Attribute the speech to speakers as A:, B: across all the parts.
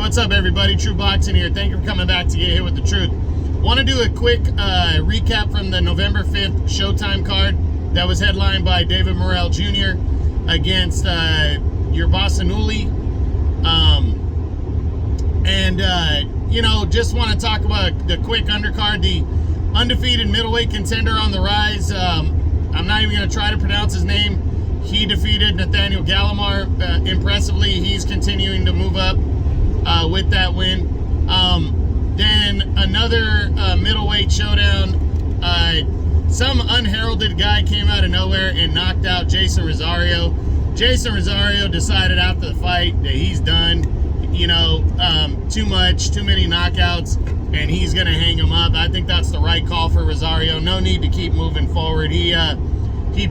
A: What's up, everybody? True Boxing here. Thank you for coming back to get hit with the truth. Want to do a quick recap from the November 5th Showtime card that was headlined by David Morrell Jr. against Yerbossynuly. Just want to talk about the quick undercard, the undefeated middleweight contender on the rise. I'm not even going to try to pronounce his name. He defeated Nathaniel Gallimore impressively. He's continuing to move up with that win. Then another middleweight showdown. Some unheralded guy came out of nowhere and knocked out Jason Rosario. Jason Rosario decided after the fight that he's done. Too many knockouts, and he's going to hang him up. I think that's the right call for Rosario. No need to keep moving forward. He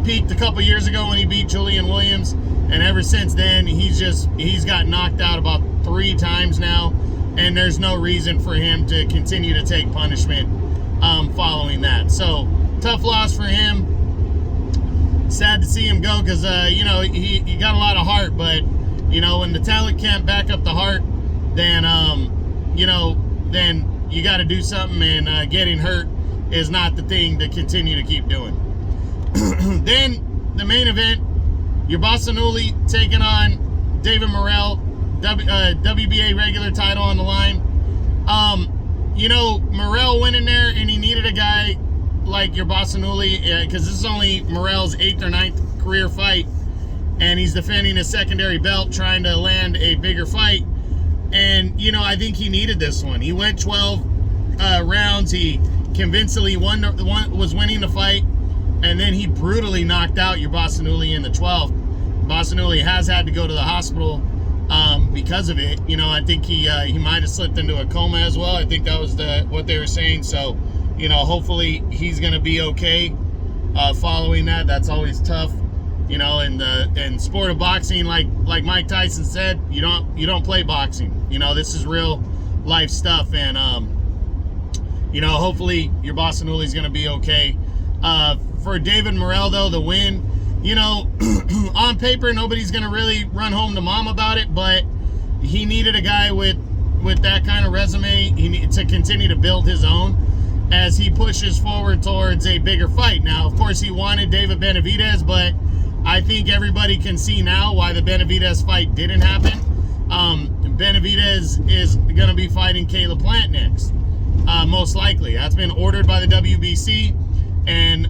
A: peaked a couple years ago when he beat Julian Williams, and ever since then, he's got knocked out about 3 times now, and there's no reason for him to continue to take punishment following that. So, tough loss for him. Sad to see him go because, he got a lot of heart, but when the talent can't back up the heart, then, then you got to do something, and getting hurt is not the thing to continue to keep doing. Then, the main event, Yerbossynuly taking on David Morrell, WBA regular title on the line. Morrell went in there, and he needed a guy like Yerbossynuly, because this is only Morrell's 8th or 9th career fight, and he's defending his secondary belt, trying to land a bigger fight. And, I think he needed this one. He went 12 rounds. He convincingly was winning the fight, and then he brutally knocked out Yerbossynuly in the 12th. Yerbossynuly has had to go to the hospital because of it. I think he might have slipped into a coma as well. I think that was what they were saying. So, hopefully he's going to be okay following that. That's always tough. In the sport of boxing, like Mike Tyson said, you don't play boxing. This is real life stuff, and hopefully Yerbossynuly's going to be okay. For David Morrell, though, the win, on paper nobody's going to really run home to mom about it, but he needed a guy with that kind of resume to continue to build his own as he pushes forward towards a bigger fight. Now, of course, he wanted David Benavidez, but I think everybody can see now why the Benavidez fight didn't happen. Benavidez is going to be fighting Caleb Plant next, most likely. That's been ordered by the WBC, and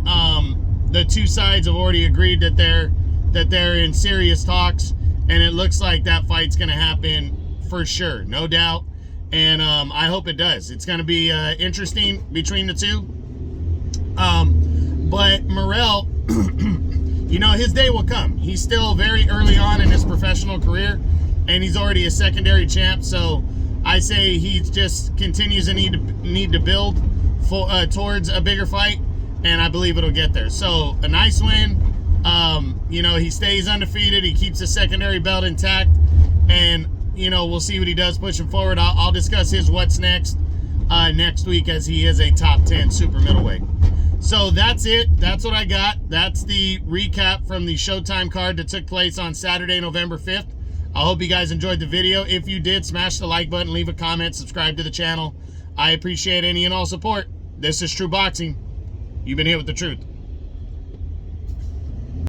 A: the two sides have already agreed that they're in serious talks, and it looks like that fight's going to happen for sure, no doubt. And I hope it does. It's going to be interesting between the two. But Morrell, his day will come. He's still very early on in his professional career, and he's already a secondary champ. So I say he just continues to need to build towards a bigger fight, and I believe it'll get there. So a nice win. He stays undefeated. He keeps the secondary belt intact, and we'll see what he does pushing forward. I'll discuss his what's next week, as he is a top 10 super middleweight. So that's it. That's what I got. That's the recap from the Showtime card that took place on Saturday, November 5th. I hope you guys enjoyed the video. If you did, smash the like button, leave a comment, subscribe to the channel. I appreciate any and all support. This is True Boxing. You've been hit with the truth.